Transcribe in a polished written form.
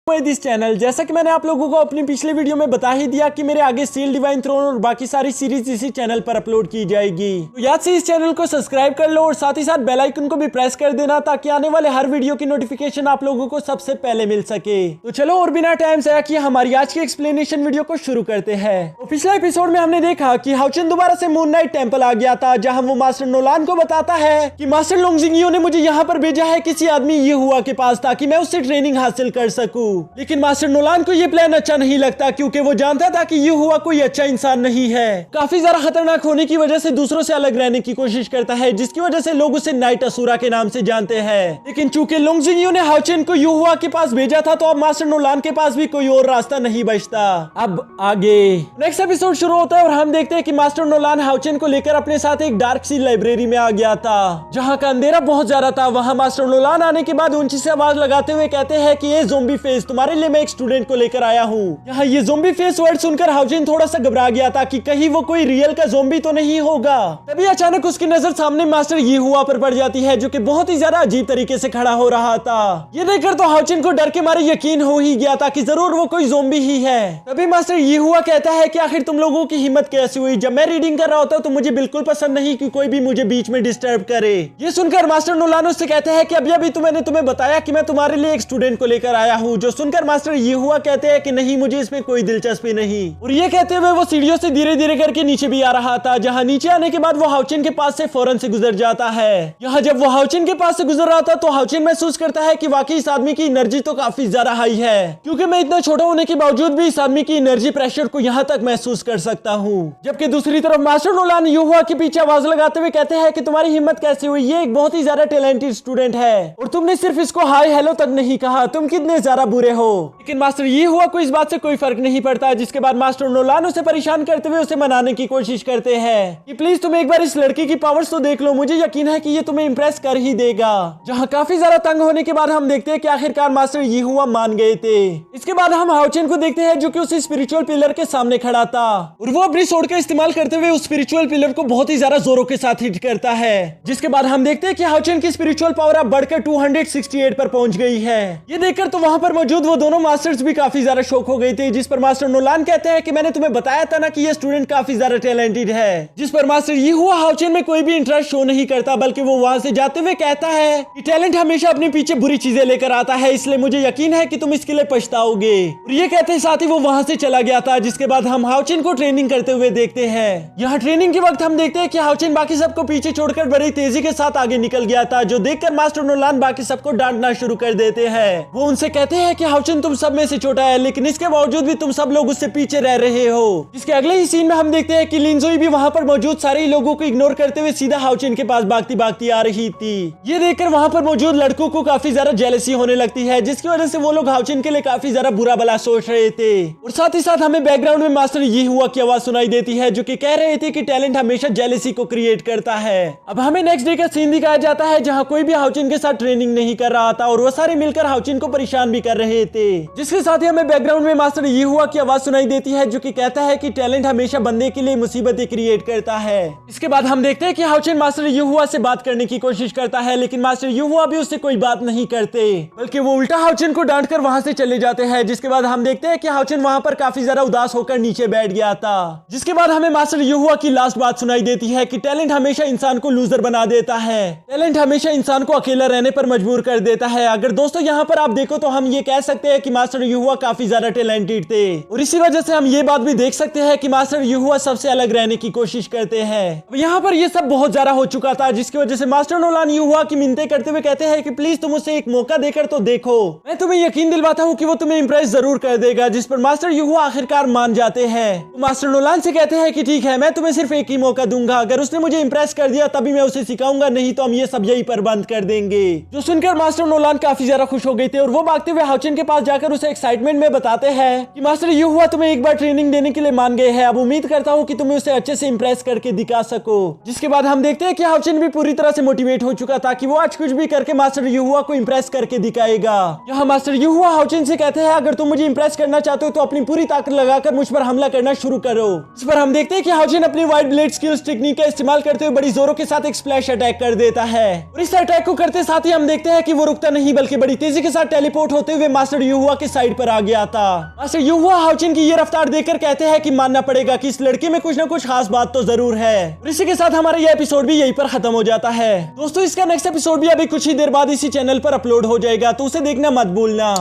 This channel. जैसा कि मैंने आप लोगों को अपनी पिछले वीडियो में बता ही दिया कि मेरे आगे स्टील डिवाइन थ्रोन और बाकी सारी सीरीज इसी चैनल पर अपलोड की जाएगी, तो याद से इस चैनल को सब्सक्राइब कर लो और साथ ही साथ बेल आइकन को भी प्रेस कर देना ताकि आने वाले हर वीडियो की नोटिफिकेशन आप लोगों को सबसे पहले मिल सके। तो चलो और बिना टाइम ज़ाया किए हमारी आज की एक्सप्लेनेशन वीडियो को शुरू करते हैं। तो पिछले एपिसोड में हमने देखा कि हाउचेन दोबारा से मून नाइट टेम्पल आ गया था, जहाँ वो मास्टर नोलान को बताता है कि मास्टर लोंगजिंगियो ने मुझे यहाँ पर भेजा है किसी आदमी ये हुआ के पास ताकि मैं उससे ट्रेनिंग हासिल कर सकूं। लेकिन मास्टर नोलान को ये प्लान अच्छा नहीं लगता क्योंकि वो जानता था कि ये हुआ कोई अच्छा इंसान नहीं है। काफी ज्यादा खतरनाक होने की वजह से दूसरों से अलग रहने की कोशिश करता है, जिसकी वजह से लोग उसे नाइट असुरा के नाम से जानते हैं। लेकिन चूंकि लोंगजिंगियो ने हाउचेन को युहुआ के पास भेजा था तो अब मास्टर नोलान के पास भी कोई और रास्ता नहीं बचता। अब आगे नेक्स्ट एपिसोड शुरू होता है और हम देखते हैं कि मास्टर नोलान हाउचेन को लेकर अपने साथ एक डार्क सी लाइब्रेरी में आ गया था, जहाँ का अंधेरा बहुत ज्यादा था। वहाँ मास्टर नोलान आने के बाद ऊंची से आवाज लगाते हुए कहते हैं कि ये ज़ोंबी फेस तुम्हारे लिए मैं एक स्टूडेंट को लेकर आया हूँ। यहाँ ये ज़ोंबी फेस वर्ड सुनकर हाउचेन थोड़ा सा घबरा गया था कि कहीं वो कोई रियल का ज़ोंबी तो नहीं होगा। तभी अचानक उसकी नजर सामने मास्टर यीहुआ पर पड़ जाती है, जो कि बहुत ही ज्यादा अजीब तरीके से खड़ा हो रहा था। ये देखकर तो हाउचेन को डर के मारे यकीन हो ही गया था कि जरूर वो कोई ज़ोंबी ही है। तभी मास्टर यीहुआ कहता है कि आखिर तुम लोगों की हिम्मत कैसे हुई? जब मैं रीडिंग कर रहा होता तो मुझे बिल्कुल पसंद नहीं कि कोई भी मुझे बीच में डिस्टर्ब करे। ये सुनकर मास्टर नोलान उससे कहते हैं कि अभी तो मैंने तुम्हें बताया कि मैं तुम्हारे लिए एक स्टूडेंट को लेकर आया हूँ। जो सुनकर मास्टर यीहुआ कहते हैं कि नहीं, मुझे इसमें कोई दिलचस्पी नहीं। और ये कहते हुए वो सीढ़ियों से धीरे धीरे करके नीचे भी आ रहा था, जहाँ नीचे आने के बाद वो हाउचेन के पास से फौरन से गुजर जाता है। यहाँ जब वो हाउचेन के पास से गुजर रहा था तो हाउचेन महसूस करता है कि वाकई इस आदमी की एनर्जी तो काफी ज्यादा हाई है, क्योंकि मैं इतना छोटा होने के बावजूद भी इस आदमी की एनर्जी प्रेशर को यहाँ तक महसूस कर सकता हूँ। जबकि दूसरी तरफ मास्टर नोलान युहुआ के पीछे आवाज लगाते हुए कहते हैं कि तुम्हारी हिम्मत कैसे हुई? ये एक बहुत ही ज्यादा टैलेंटेड स्टूडेंट है और तुमने सिर्फ इसको हाय हेलो तक नहीं कहा, तुम कितने ज्यादा बुरे हो। लेकिन मास्टर यीहुआ को इस बात से कोई फर्क नहीं पड़ता, जिसके बाद मास्टर नोलान उसे परेशान करते हुए उसे मनाने की कोशिश करते हैं कि प्लीज तुम एक बार इस लड़की की पावर्स तो देख लो, मुझे यकीन है कि ये तुम्हें इंप्रेस कर ही देगा। जहां काफी ज्यादा तंग होने के बाद हम देखते हैं कि आखिरकार मास्टर यीहुआ मान गए थे। इसके बाद हम हाउचेन को देखते हैं जो कि उस स्पिरिचुअल पिलर के सामने खड़ा था और वो अपनी सोर्ड का इस्तेमाल करते हुए उस स्पिरिचुअल पिलर को बहुत ही ज्यादा जोरों के साथ हिट करता है। जिसके बाद हम देखते हैं कि हाउचेन की स्पिरिचुअल पावर अब बढ़कर 268 पर पहुंच गई है। ये देखकर तो वहां पर मौजूद वो दोनों मास्टर्स भी काफी ज्यादा शॉक हो गए थे, जिस पर मास्टर नोलान कहते हैं कि मैंने तुम्हें बताया था ना कि ये स्टूडेंट काफी ज्यादा टैलेंटेड है। जिस पर मास्टर यीहुआ हाउचेन में कोई भी इंटरेस्ट शो नहीं करता, बल्कि वो वहां से जाते हुए कहता है कि टैलेंट हमेशा अपने पीछे बुरी चीजें लेकर आता है, इसलिए मुझे यकीन है कि तुम इसके लिए पछताओगे। और ये कहते साथ ही वो वहां से चला गया था। जिसके बाद हम हाउचेन को ट्रेनिंग करते हुए देखते हैं। यहाँ ट्रेनिंग के वक्त हम देखते हैं कि हाउचेन बाकी सबको पीछे छोड़कर बड़ी तेजी के साथ आगे निकल गया था, जो देखकर मास्टर नोलान बाकी सबको डांटना शुरू कर देते हैं। वो उनसे कहते हैं कि हाउचेन तुम सब में से छोटा है, लेकिन इसके बावजूद भी तुम सब लोग उससे पीछे रह रहे हो। इसके अगले ही सीन में हम देखते हैं कि लिंजोई भी वहां पर मौजूद सारे लोगों को इग्नोर करते हुए सीधा हाउचेन के पास भागती भागती आ रही थी। ये देखकर वहां पर मौजूद लड़कों को काफी ज्यादा जेलसी होने लगती है, जिसकी वजह से वो लोग हाउचेन के लिए काफी ज्यादा बुरा भला सोच रहे थे। और साथ ही साथ हमें बैकग्राउंड में मास्टर यीहुआ की आवाज सुनाई देती है, जो कि कह रहे थे कि टैलेंट हमेशा जेलसी को क्रिएट करता है। अब हमें नेक्स्ट डे का सीन दिखाया जाता है, जहाँ कोई भी हाउचेन के साथ ट्रेनिंग नहीं कर रहा था और वो सारे मिलकर हाउचेन को परेशान भी कर रहे थे। जिसके साथ ही हमें बैकग्राउंड में मास्टर यीहुआ की आवाज सुनाई देती है, जो कि कहता है कि टैलेंट हमेशा बंदे के लिए मुसीबतें क्रिएट करता है। इसके बाद हम देखते हैं कि हाउचेन मास्टर यीहुआ से बात करने की कोशिश करता है, लेकिन मास्टर यीहुआ भी उससे कोई बात नहीं करते, बल्कि वो उल्टा हाउचेन को डांट कर वहां से चले जाते हैं। जिसके बाद हम देखते हैं कि हाउचेन वहां पर काफी ज्यादा उदास होकर नीचे बैठ गया था। जिसके बाद हमें मास्टर यीहुआ की लास्ट बात सुनाई देती है कि टैलेंट हमेशा इंसान को लूजर बना देता है, टैलेंट हमेशा इंसान को अकेला रहने पर मजबूर कर देता है। अगर दोस्तों यहाँ पर आप देखो तो हम ये कह सकते हैं कि मास्टर यीहुआ काफी ज्यादा टैलेंटेड थे और इसी वजह से हम ये बात भी देख सकते हैं कि मास्टर यीहुआ सबसे अलग रहने की कोशिश करते हैं। अब यहाँ पर ये सब बहुत ज्यादा हो चुका था, जिसकी वजह से मास्टर नोलान यीहुआ की मिन्नतें करते हुए कहते हैं कि प्लीज तुम उसे एक मौका देकर तो देखो, मैं तुम्हें यकीन दिलवाता हूँ कि वो तुम्हें इंप्रेस जरूर कर देगा। जिस पर मास्टर यीहुआ आखिरकार मान जाते हैं। तो मास्टर नोलान से कहते हैं कि ठीक है, मैं तुम्हें सिर्फ एक ही मौका दूंगा, अगर उसने मुझे इंप्रेस कर दिया तभी मैं उसे सिखाऊंगा, नहीं तो हम ये सब यही पर बंद कर देंगे। जो सुनकर मास्टर नोलान काफी ज्यादा खुश हो गए थे और वो भागते हुए हाउचेन के पास जाकर उसे एक्साइटमेंट में बताते हैं कि मास्टर यीहुआ तुम्हें एक बार ट्रेनिंग देने के लिए मान गए हैं, अब उम्मीद करता हूँ कि तुम्हें उसे अच्छे से इंप्रेस करके दिखा सको। जिसके बाद हम देखते हैं कि हाउचेन भी पूरी तरह से मोटिवेट हो चुका था कि वो आज कुछ भी करके मास्टर यीहुआ को इंप्रेस करके दिखाएगा। यहाँ मास्टर यीहुआ हाउचेन से कहते हैं अगर तुम मुझे इंप्रेस करना चाहते हो तो अपनी पूरी ताकत लगाकर मुझ पर हमला करना शुरू करो। इस पर हम देखते हैं कि हाउचेन अपनी व्हाइट ब्लेड स्किल्स टेक्निक का इस्तेमाल करते हुए बड़ी जोरों के साथ एक स्प्लैश अटैक कर देता है और इस अटैक को करते साथ ही हम देखते हैं कि वो रुकता नहीं बल्कि बड़ी तेजी के साथ टेलीपोर्ट होते हुए मास्टर युहुआ के साइड पर आ गया था। मास्टर युहुआ हाउचिन की ये रफ्तार देखकर कहते हैं कि मानना पड़ेगा कि इस लड़के में कुछ ना कुछ खास बात तो जरूर है। और इसी के साथ हमारा ये एपिसोड भी यहीं पर खत्म हो जाता है। दोस्तों इसका नेक्स्ट एपिसोड भी अभी कुछ ही देर बाद इसी चैनल पर अपलोड हो जाएगा, तो उसे देखना मत भूलना।